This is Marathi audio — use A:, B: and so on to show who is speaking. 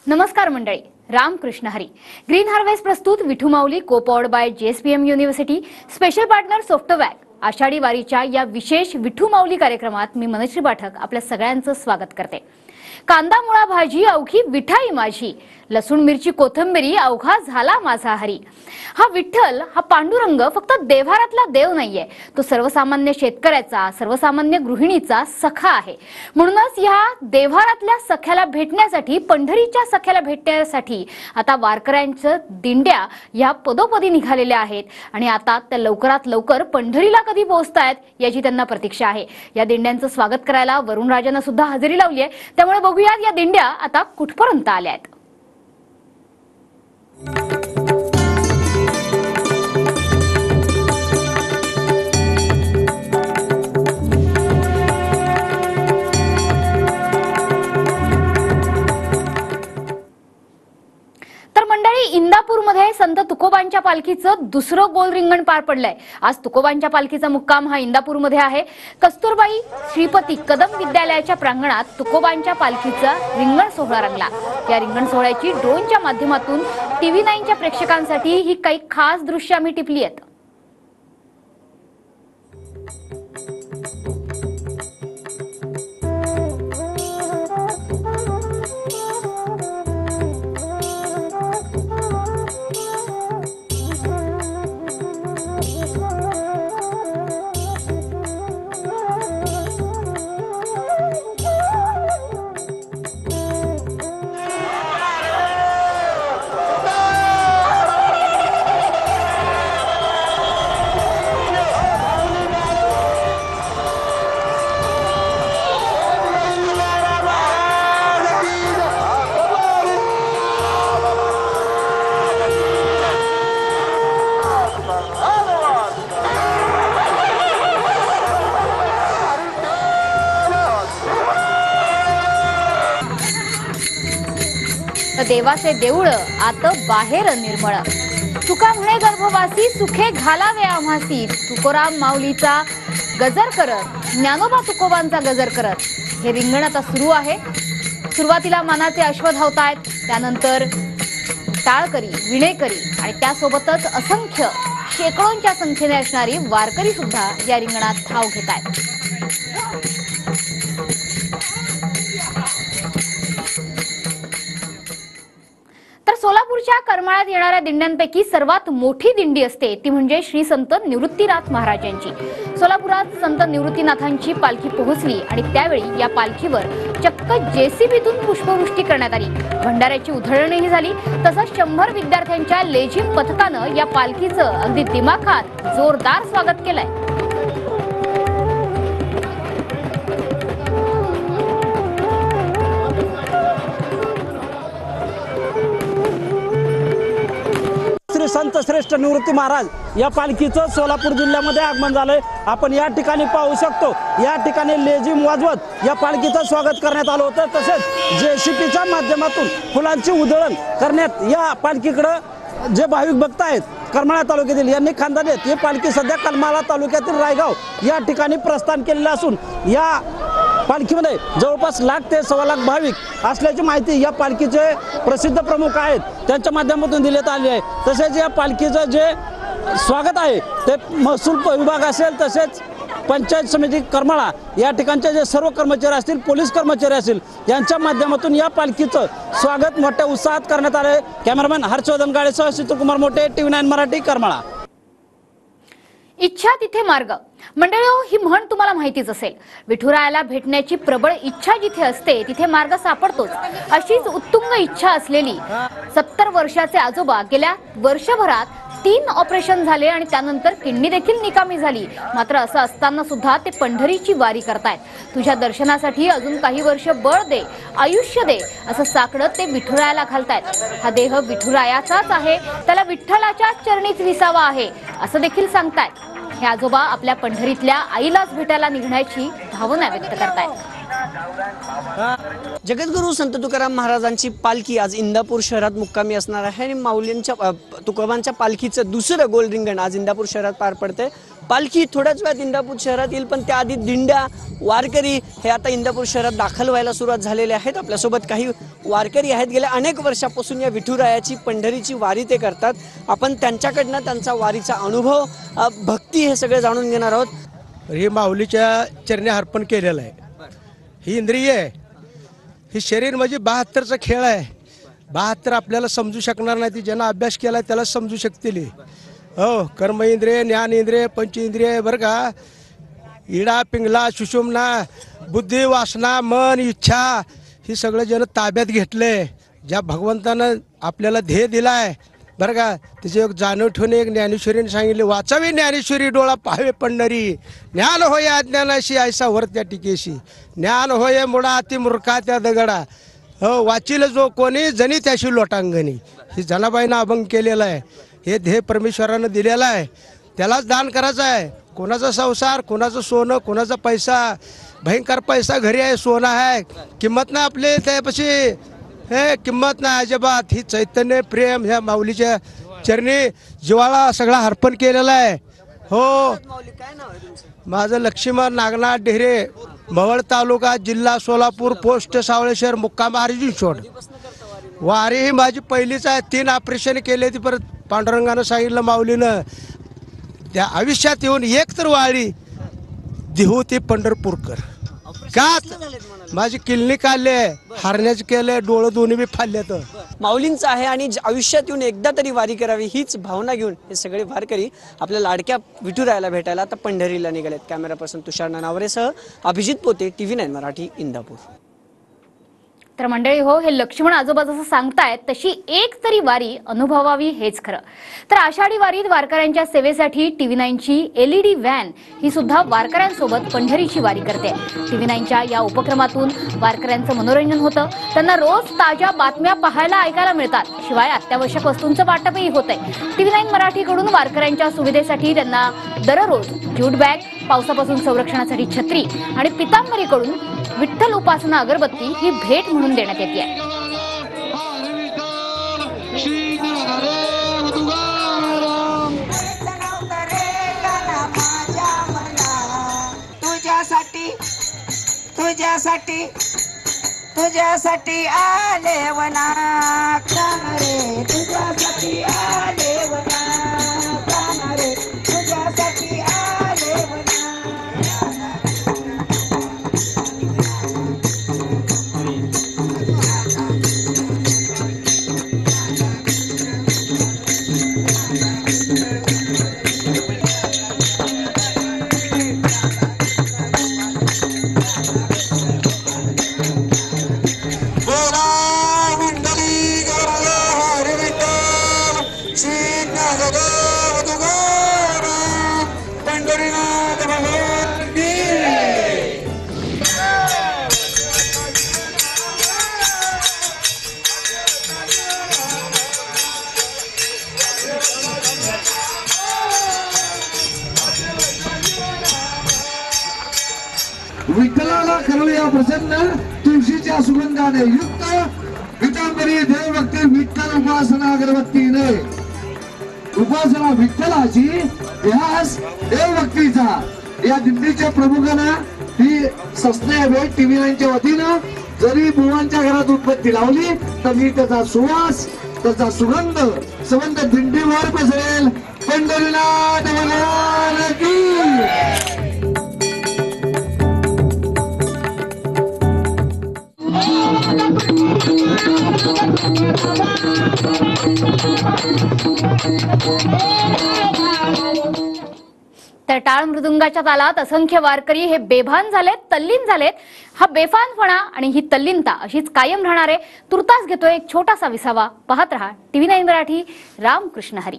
A: नमस्कार मंडळी, रामकृष्ण हरी. ग्रीन हार्वेस्ट प्रस्तुत Vithu Mauli co-powered by JSPM university, special partner सॉफ्टवॅक. आषाढी वारीच्या या विशेष विठू माऊली कार्यक्रमात मी मनश्री पाठक आपल्या सगळ्यांचं स्वागत करते. कांदा मुळा भाजी अवघी विठाई माझी, लसूण मिरची कोथंबिरी अवघा झाला माझा हरी. हा विठ्ठल, हा पांडुरंग फक्त देव्हारातला देव नाहीये, तो सर्वसामान्य शेतकऱ्याचा, सर्वसामान्य गृहिणीचा सखा आहे. म्हणूनच या देव्हारातल्या सख्याला भेटण्यासाठी, पंढरीच्या सख्याला भेटण्यासाठी आता वारकऱ्यांच्या दिंड्या या पदोपदी निघालेल्या आहेत आणि आता त्या लवकरात लवकर पंढरीला कधी पोहोचतायत याची त्यांना प्रतीक्षा आहे. या दिंड्यांचं स्वागत करायला वरुण राजांना सुद्धा हजेरी लावली आहे. त्यामुळे बघूयात या दिंड्या आता कुठपर्यंत आल्या आहेत. तर मंडळी, इंदापूरमध्ये संत तुकोबांच्या पालखीचं दुसरं गोल रिंगण पार पडलंय. आज तुकोबांच्या पालखीचा मुक्काम हा इंदापूरमध्ये आहे. कस्तुरबाई श्रीपती कदम विद्यालयाच्या प्रांगणात तुकोबांच्या पालखीचा रिंगण सोहळा रंगला. या रिंगण सोहळ्याची ड्रोनच्या माध्यमातून TV9च्या प्रेक्षकांसाठी ही काही खास दृश्य आम्ही टिपली आहेत. देवाचे देऊळ आत बाहेर निर्मळ, तुका म्हणे गर्भवासी सुखे घालावे आम्हासी. तुकोराम माऊलीचा गजर करत, ज्ञानोबा तुकोबांचा गजर करत हे रिंगण आता सुरू आहे. सुरुवातीला मानाचे अश्व धावतायत, त्यानंतर टाळकरी, विणेकरी आणि त्यासोबतच असंख्य शेकडोंच्या संख्येने असणारी वारकरी सुद्धा या रिंगणात धाव घेत आहेत. सोलापूरच्या करमाळ्यात येणाऱ्या दिंड्यांपैकी सर्वात मोठी दिंडी असते ती म्हणजे श्री संत निवृत्तीनाथ महाराजांची. सोलापुरात संत निवृत्तीनाथांची पालखी पोहोचली आणि त्यावेळी या पालखीवर चक्क JCBतून पुष्पवृष्टी करण्यात आली. भंडाऱ्याची उधळणही झाली. तसंच 100 विद्यार्थ्यांच्या लेझिम पथकानं या पालखीचं अगदी दिमाखात जोरदार स्वागत केलंय.
B: संत श्रेष्ठ निवृत्ती महाराज या पालखीचं सोलापूर जिल्ह्यामध्ये आगमन झालंय. आपण या ठिकाणी पाहू शकतो. या ठिकाणी लेझिम वाजवत या पालखीचं स्वागत करण्यात आलं होतं. तसेच JCBच्या माध्यमातून फुलांची उधळण करण्यात या पालखीकडे जे भाविक भक्त आहेत करमाळा तालुक्यातील यांनी खांदा देत ही पालखी सध्या करमाळा तालुक्यातील रायगाव या ठिकाणी प्रस्थान केलेलं असून या पालखीमध्ये जवळपास 1 लाख ते 1.25 लाख भाविक असल्याची माहिती या पालखीचे प्रसिद्ध प्रमुख आहेत त्यांच्या माध्यमातून देण्यात आली आहे. तसेच या पालखीचं जे स्वागत आहे ते महसूल विभाग असेल, तसेच पंचायत समिती करमाळा या ठिकाणचे जे सर्व कर्मचारी असतील, पोलीस कर्मचारी असतील यांच्या माध्यमातून या पालखीचं स्वागत मोठ्या उत्साहात करण्यात आले. कॅमेरामॅन हर्षवर्धन गाडेसह शीतकुमार मोठे, TV9 मराठी, करमाळा.
A: इच्छा तिथे मार्ग. मंडळीओ, ही म्हण तुम्हाला माहितीच असेल. विठुरायाला भेटण्याची प्रबळ इच्छा जिथे असते तिथे मार्ग सापडतोच. अशीच उत्तुंग इच्छा असलेली 70 वर्षाचे आजोबा गेल्या वर्षभरात 3 ऑपरेशन झाले आणि त्यानंतर किडनी देखील निकामी झाली. मात्र असं असताना सुद्धा ते पंढरीची वारी करतायत. तुझ्या दर्शनासाठी अजून काही वर्ष बळ दे, आयुष्य दे असं साकडं ते विठुरायाला घालतायत. हा देह विठुरायाचाच आहे, त्याला विठ्ठलाच्या चरणीच विसावा आहे असं देखील सांगतायत. हे आजोबा आपल्या पंढरीतल्या आईलाच भेटायला निघण्याची भावना व्यक्त करतायत.
C: जगद्गुरू संत तुकाराम महाराजांची पालखी आज इंदापूर शहरात मुक्कामी असणार आहे आणि माऊलींच्या तुकोबांच्या पालखीचं दुसरं गोल रिंगण आज इंदापूर शहरात पार पडते. पालखी थोड्याच वेळात इंदापूर शहरात येईल, पण त्याआधी दिंड्या वारकरी हे आता इंदापूर शहरात दाखल व्हायला सुरुवात झालेले आहेत. आपल्यासोबत काही वारकरी आहेत. गेल्या अनेक वर्षापासून या विठुरायाची पंढरीची वारी ते करतात. आपण त्यांच्याकडनं त्यांचा वारीचा अनुभव, भक्ती हे सगळे जाणून घेणार आहोत.
D: हे माऊलीच्या चरणी अर्पण केलेलं आहे. ही इंद्रिय आहे, ही शरीर म्हणजे 72चा खेळ आहे. 72 आपल्याला समजू शकणार नाही, ती ज्यांना अभ्यास केला त्याला समजू शकतील. हो, कर्म इंद्रिय, ज्ञान इंद्रिय, पंच इंद्रिय, बरं का. इडा पिंगला सुषुम्ना, बुद्धी, वासना, मन, इच्छा ही सगळं जण ताब्यात घेतले. ज्या भगवंतानं आपल्याला ध्येय दिलाय, बरं का, त्याची एक जाणीव ठेवणे. एक ज्ञानेश्वरीने सांगितले, वाचावी ज्ञानेश्वरी डोळा पाहावे पंढरी, ज्ञान होय अज्ञानाशी ऐसा वर त्या टिकेशी, ज्ञान होय मुडा अति मूर्खा त्या दगडा. हो, वाचील जो कोणी जणी त्याशी लोटांगणी. ही जनाबाईनं अभंग केलेला आहे. हे ध्येय परमेश्वरानं दिलेलं आहे, त्यालाच दान करायचं आहे. कोणाचा संसार, कोणाचं सोनं, कोणाचा पैसा, भयंकर पैसा घरी आहे, सोनं आहे, किंमत नाही आपले त्यापाशी, हे किंमत नाही अजिबात. ही चैतन्य प्रेम ह्या माऊलीच्या चरणी जिवाळा सगळा अर्पण केलेला आहे. हो, माझं लक्ष्मण नागनाथ ढेरे, मवळ तालुका, जिल्हा सोलापूर, पोस्ट सावळेश्वर, मुक्काम अर्जुनशोड. वारी ही माझी पहिलीच आहे. 3 ऑपरेशन केले. ती परत पांडुरंगानं सांगितलं माऊलीनं, त्या आयुष्यात येऊन एक तर वारी देहू ती पंढरपूरकर. का माझी किल्ली काढले, हारण्याचे केले, डोळं दोन्ही बी फाडले. तर
C: माऊलींचं आहे आणि आयुष्यात येऊन एकदा तरी वारी करावी हीच भावना घेऊन हे सगळे वारकरी आपल्या लाडक्या विठुरायाला भेटायला आता पंढरीला निघालेत. कॅमेरा पर्सन तुषार नानावरेसह अभिजित पोते, TV9 मराठी, इंदापूर.
A: तर मंडळी हो, हे लक्ष्मण आजोबा जसं सांगतायत तशी एक तरी वारी अनुभवावी हेच खरं. तर आषाढी वारीत वारकऱ्यांच्या सेवेसाठी TV9ची LED व्हॅन ही सुद्धा वारकऱ्यांसोबत पंढरीची वारी करते. TV9च्या या उपक्रमातून वारकऱ्यांचं मनोरंजन होतं, त्यांना रोज ताज्या बातम्या पाहायला ऐकायला मिळतात, शिवाय अत्यावश्यक वस्तूंचं वाटपही होतंय. TV9 मराठीकडून वारकऱ्यांच्या सुविधेसाठी त्यांना दररोज ज्यूट बॅग, पावसापासून संरक्षणासाठी छत्री आणि पितांबरीकडून विठ्ठल उपासना अगरबत्ती ही भेट म्हणून देण्यात येते.
E: तुझ्यासाठी आले वना रे, तुझ्यासाठी आले वना रे, तुझ्यासाठी आले वना.
F: विठ्ठलाला करूया प्रसन्न, तुळशीच्या सुगंधाने युक्त पितांबरी देवभक्ती विठ्ठल उपासना अगरबत्तीने. उपासना विठ्ठलाची, ध्यास देवभक्तीचा. या दिंडीच्या प्रमुखांना ही सस्ने भेट TV9च्या वतीनं जरी बुवांच्या घरात उत्पत्ती लावली तरी त्याचा सुवास, त्याचा सुगंध संबंध दिंडीवर पसरेल. पंढरीनाथ भगवान की.
A: तर टाळ मृदुंगाच्या तालात असंख्य वारकरी हे बेभान झालेत, तल्लीन झालेत. हा बेफानपणा आणि ही तल्लीनता अशीच कायम राहणार आहे. तुर्तास घेतोय एक छोटासा विसावा. पाहत रहा TV9 मराठी. रामकृष्ण हरी.